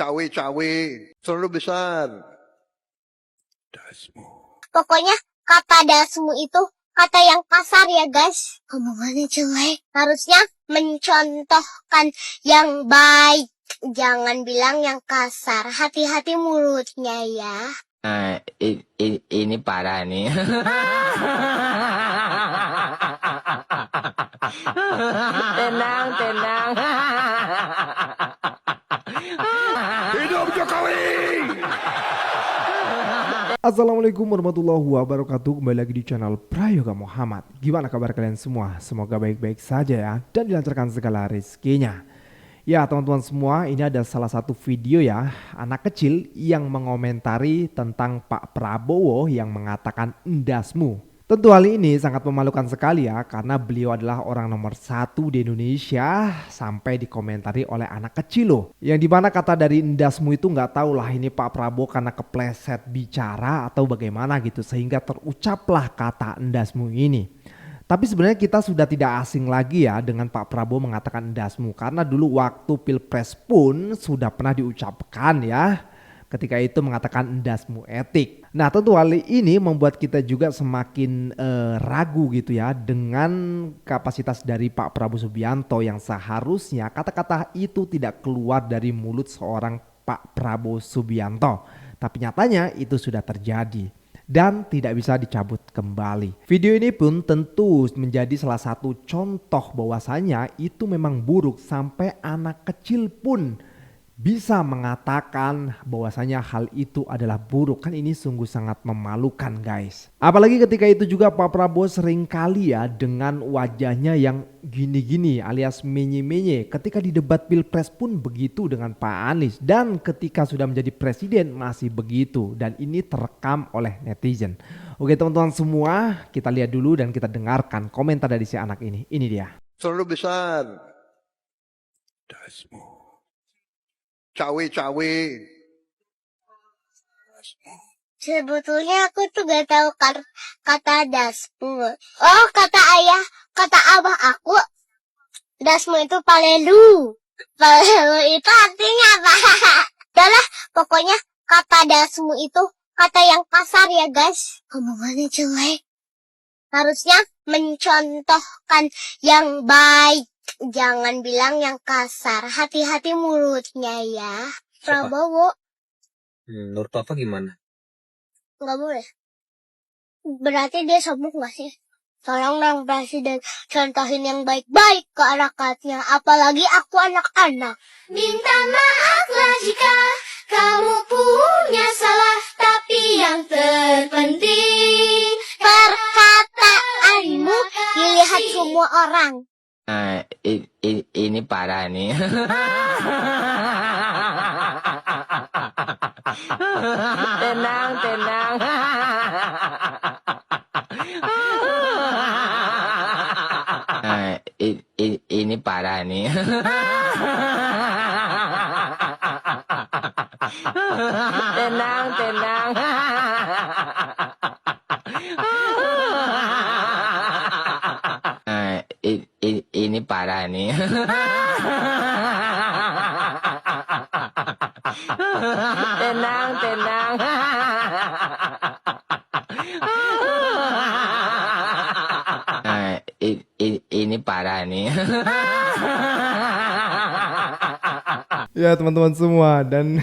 cawe-cawe selalu besar. Dasmu. Pokoknya kata dasmu itu kata yang kasar ya guys. Omongannya jelek. Harusnya mencontohkan yang baik. Jangan bilang yang kasar. Hati-hati mulutnya ya. Ini parah nih. Tenang. Hidup Jokowi! Assalamualaikum warahmatullahi wabarakatuh. Kembali lagi di channel Prayoga Muhammad. Gimana kabar kalian semua? Semoga baik-baik saja ya, dan dilancarkan segala rezekinya. Ya teman-teman semua, ini ada salah satu video ya, anak kecil yang mengomentari tentang Pak Prabowo yang mengatakan endasmu. Tentu hal ini sangat memalukan sekali ya, karena beliau adalah orang nomor 1 di Indonesia sampai dikomentari oleh anak kecil loh. Yang dimana kata dari endasmu itu nggak tahu lah ini Pak Prabowo karena kepleset bicara atau bagaimana gitu, sehingga terucaplah kata endasmu ini. Tapi sebenarnya kita sudah tidak asing lagi ya dengan Pak Prabowo mengatakan endasmu, karena dulu waktu Pilpres pun sudah pernah diucapkan ya, ketika itu mengatakan endasmu etik. Nah tentu hal ini membuat kita juga semakin ragu gitu ya dengan kapasitas dari Pak Prabowo Subianto yang seharusnya kata-kata itu tidak keluar dari mulut seorang Pak Prabowo Subianto. Tapi nyatanya itu sudah terjadi dan tidak bisa dicabut kembali. Video ini pun tentu menjadi salah satu contoh bahwasanya itu memang buruk, sampai anak kecil pun bisa mengatakan bahwasanya hal itu adalah buruk. Kan ini sungguh sangat memalukan guys. Apalagi ketika itu juga Pak Prabowo sering kali ya dengan wajahnya yang gini-gini alias menye-menye. Ketika di debat Pilpres pun begitu dengan Pak Anies, dan ketika sudah menjadi presiden masih begitu, dan ini terekam oleh netizen. Oke teman-teman semua, kita lihat dulu dan kita dengarkan komentar dari si anak ini. Ini dia. Selalu besar. Dasmu. Cawe-cawe. Sebetulnya aku tuh gak tahu kata dasmu. Oh kata ayah, kata abah aku, dasmu itu palelu. Palelu itu artinya apa? Adalah pokoknya kata dasmu itu kata yang kasar ya guys. Omongannya jelek. Harusnya mencontohkan yang baik. Jangan bilang yang kasar. Hati-hati mulutnya ya. Prabowo. Menurut Papa gimana? Nggak boleh. Berarti dia sombong gak sih? Tolong dong presiden contohin yang baik-baik ke anak-anaknya. Apalagi aku anak-anak. Minta maaflah jika kamu punya salah, tapi yang terpenting Perkataanmu dilihat semua orang. Ini parah nih. Tenang. Ini parah nih. Tenang. Ini parah nih. Tenang. Ini parah nih. Ya teman-teman semua, dan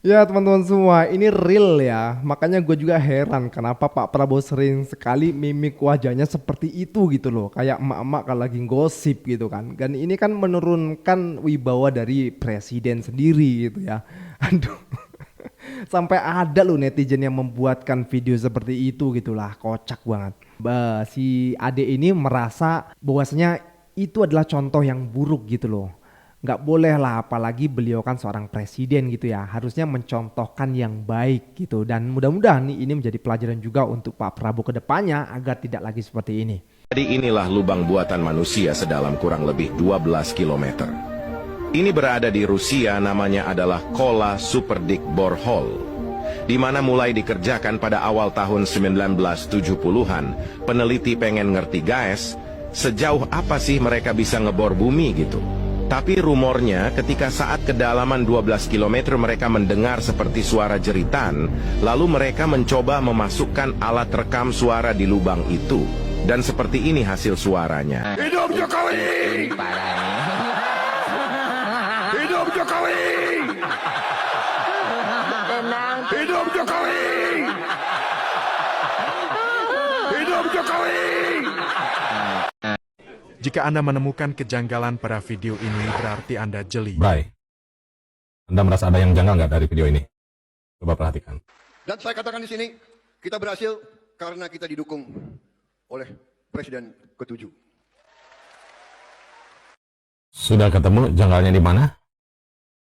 ya teman-teman semua, ini real ya. Makanya gue juga heran kenapa Pak Prabowo sering sekali mimik wajahnya seperti itu gitu loh. Kayak emak-emak kalau lagi gosip gitu kan. Dan ini kan menurunkan wibawa dari presiden sendiri gitu ya. Aduh. Sampai ada loh netizen yang membuatkan video seperti itu gitulah. Kocak banget. Si Ade ini merasa bahwasanya itu adalah contoh yang buruk gitu loh. Nggak boleh lah, apalagi beliau kan seorang presiden gitu ya, harusnya mencontohkan yang baik gitu. Dan mudah-mudahan ini menjadi pelajaran juga untuk Pak Prabowo ke depannya agar tidak lagi seperti ini. Jadi inilah lubang buatan manusia sedalam kurang lebih 12 km. Ini berada di Rusia, namanya adalah Kola Superdik Borehole, di mana mulai dikerjakan pada awal tahun 1970-an. Peneliti pengen ngerti guys, sejauh apa sih mereka bisa ngebor bumi gitu. Tapi rumornya ketika saat kedalaman 12 km mereka mendengar seperti suara jeritan, lalu mereka mencoba memasukkan alat rekam suara di lubang itu. Dan seperti ini hasil suaranya. Hidup Jokowi! Ini parah nih. Hidup Jokowi! Hidup Jokowi! Hidup Jokowi! Jika Anda menemukan kejanggalan pada video ini, berarti Anda jeli. Bray, Anda merasa ada yang janggal nggak dari video ini? Coba perhatikan. Dan saya katakan di sini, kita berhasil karena kita didukung oleh Presiden ke-7. Sudah ketemu janggalnya di mana?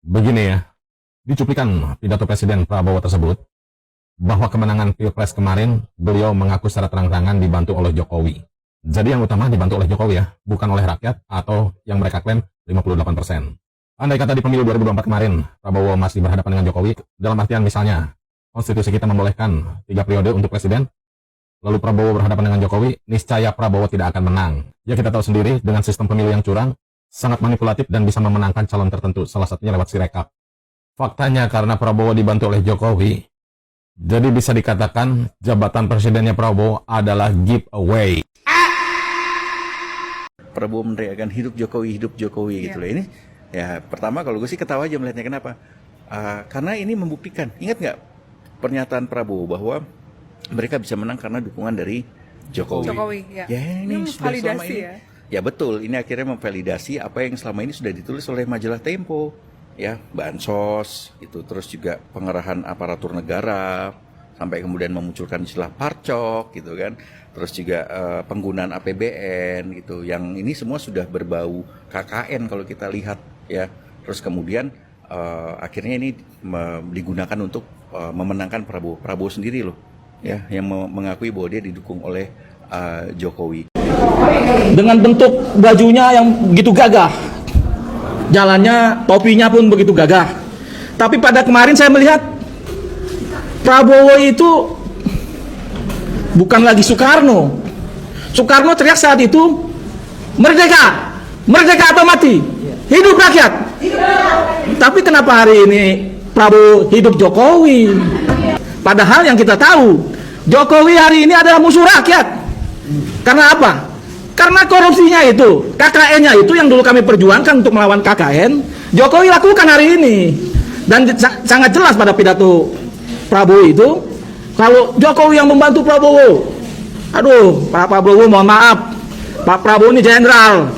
Begini ya, di cuplikan pidato Presiden Prabowo tersebut, bahwa kemenangan Pilpres kemarin, beliau mengaku secara terang-terangan dibantu oleh Jokowi. Jadi yang utama dibantu oleh Jokowi ya, bukan oleh rakyat atau yang mereka klaim 58%. Andai kata di pemilu 2024 kemarin, Prabowo masih berhadapan dengan Jokowi, dalam artian misalnya, konstitusi kita membolehkan 3 periode untuk presiden, lalu Prabowo berhadapan dengan Jokowi, niscaya Prabowo tidak akan menang. Ya kita tahu sendiri, dengan sistem pemilu yang curang, sangat manipulatif dan bisa memenangkan calon tertentu, salah satunya lewat Sirekap. Faktanya karena Prabowo dibantu oleh Jokowi, jadi bisa dikatakan jabatan presidennya Prabowo adalah giveaway. Prabowo meneriakkan hidup Jokowi gitu loh. Ini ya pertama kalau gue sih ketawa aja melihatnya, kenapa? Karena ini membuktikan, ingat nggak pernyataan Prabowo bahwa mereka bisa menang karena dukungan dari Jokowi. Ya ini sudah selama ini. Ya betul, ini akhirnya memvalidasi apa yang selama ini sudah ditulis oleh majalah Tempo, ya bansos itu, terus juga pengerahan aparatur negara, sampai kemudian memunculkan istilah parcok gitu kan. Terus juga penggunaan APBN gitu, yang ini semua sudah berbau KKN kalau kita lihat ya. Terus kemudian akhirnya ini digunakan untuk memenangkan Prabowo sendiri loh ya, yang mengakui bahwa dia didukung oleh Jokowi. Dengan bentuk bajunya yang begitu gagah, jalannya, topinya pun begitu gagah. Tapi pada kemarin saya melihat Prabowo itu bukan lagi Soekarno. Soekarno teriak saat itu, merdeka, merdeka atau mati, hidup rakyat. Tapi kenapa hari ini Prabowo hidup Jokowi? Padahal yang kita tahu, Jokowi hari ini adalah musuh rakyat. Karena apa? Karena korupsinya itu, KKN-nya itu yang dulu kami perjuangkan untuk melawan KKN, Jokowi lakukan hari ini. Dan sangat jelas pada pidato Prabowo itu, kalau Jokowi yang membantu Prabowo, aduh, Pak Prabowo mohon maaf, Pak Prabowo ini jenderal,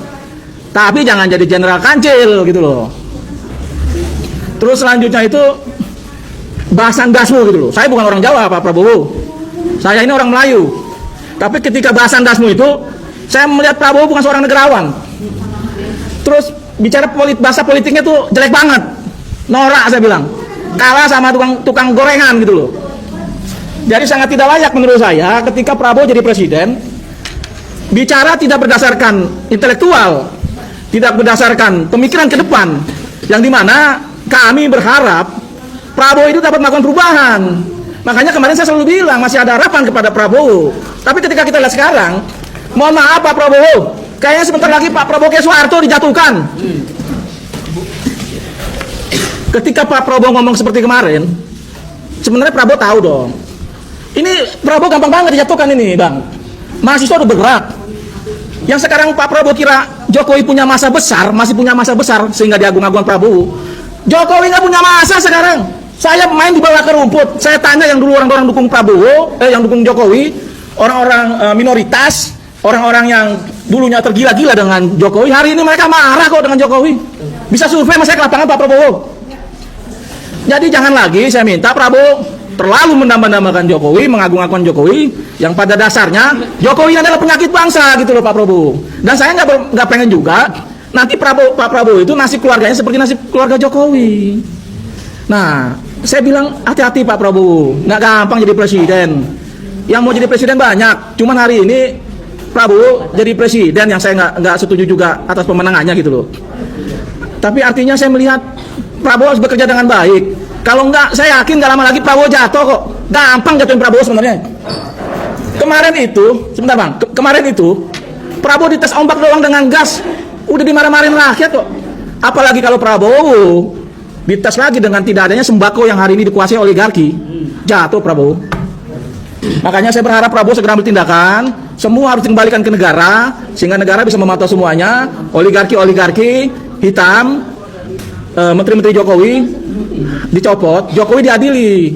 tapi jangan jadi jenderal kancil gitu loh. Terus selanjutnya itu bahasan dasmu gitu loh. Saya bukan orang Jawa Pak Prabowo, saya ini orang Melayu. Tapi ketika bahasan dasmu itu, saya melihat Prabowo bukan seorang negarawan. Terus bicara bahasa politiknya tuh jelek banget, norak saya bilang, kalah sama tukang gorengan gitu loh. Jadi sangat tidak layak menurut saya ketika Prabowo jadi presiden, bicara tidak berdasarkan intelektual, tidak berdasarkan pemikiran ke depan, yang dimana kami berharap Prabowo itu dapat melakukan perubahan. Makanya kemarin saya selalu bilang masih ada harapan kepada Prabowo. Tapi ketika kita lihat sekarang, mohon maaf Pak Prabowo, kayaknya sebentar lagi Pak Prabowo kayak Soeharto dijatuhkan. Ketika Pak Prabowo ngomong seperti kemarin, sebenarnya Prabowo tahu dong. Ini Prabowo gampang banget dijatuhkan ini, Bang. Mahasiswa udah bergerak. Yang sekarang Pak Prabowo kira Jokowi punya masa besar, masih punya masa besar sehingga diagung-agung Prabowo. Jokowi nggak punya masa sekarang. Saya main di bawah ke rumput. Saya tanya yang dulu orang-orang dukung Prabowo, yang dukung Jokowi, orang-orang minoritas, orang-orang yang dulunya tergila-gila dengan Jokowi, hari ini mereka marah kok dengan Jokowi. Bisa survei sama saya ke lapangan Pak Prabowo. Jadi jangan lagi saya minta Prabowo terlalu mendambakan Jokowi, mengagung-agungkan Jokowi, yang pada dasarnya Jokowi adalah penyakit bangsa gitu loh Pak Prabowo. Dan saya nggak pengen juga nanti Pak Prabowo itu nasib keluarganya seperti nasib keluarga Jokowi. Nah, saya bilang hati-hati Pak Prabowo, nggak gampang jadi presiden. Yang mau jadi presiden banyak, cuman hari ini Prabowo jadi presiden yang saya nggak setuju juga atas pemenangannya gitu loh. Tapi artinya saya melihat Prabowo harus bekerja dengan baik. Kalau enggak, saya yakin gak lama lagi Prabowo jatuh kok. Gampang jatuhin Prabowo sebenarnya. Kemarin itu, sebentar Bang, kemarin itu Prabowo dites ombak doang dengan gas, udah dimarah-marahin rakyat kok. Apalagi kalau Prabowo dites lagi dengan tidak adanya sembako yang hari ini dikuasai oligarki, jatuh Prabowo. Makanya saya berharap Prabowo segera ambil tindakan, semua harus dikembalikan ke negara, sehingga negara bisa memantau semuanya, oligarki hitam, menteri-menteri Jokowi dicopot, Jokowi diadili.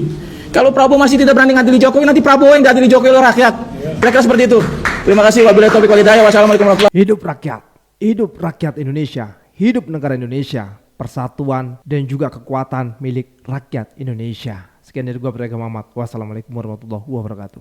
Kalau Prabowo masih tidak berani ngadili Jokowi, nanti Prabowo yang diadili Jokowi oleh rakyat. Kira-kira seperti itu. Terima kasih. Wabillahi taufiq wal hidayah. Wassalamualaikum warahmatullahi wabarakatuh. Hidup rakyat Indonesia, hidup negara Indonesia, persatuan dan juga kekuatan milik rakyat Indonesia. Sekian dari gua Prayoga Muhammad. Wassalamualaikum warahmatullahi wabarakatuh.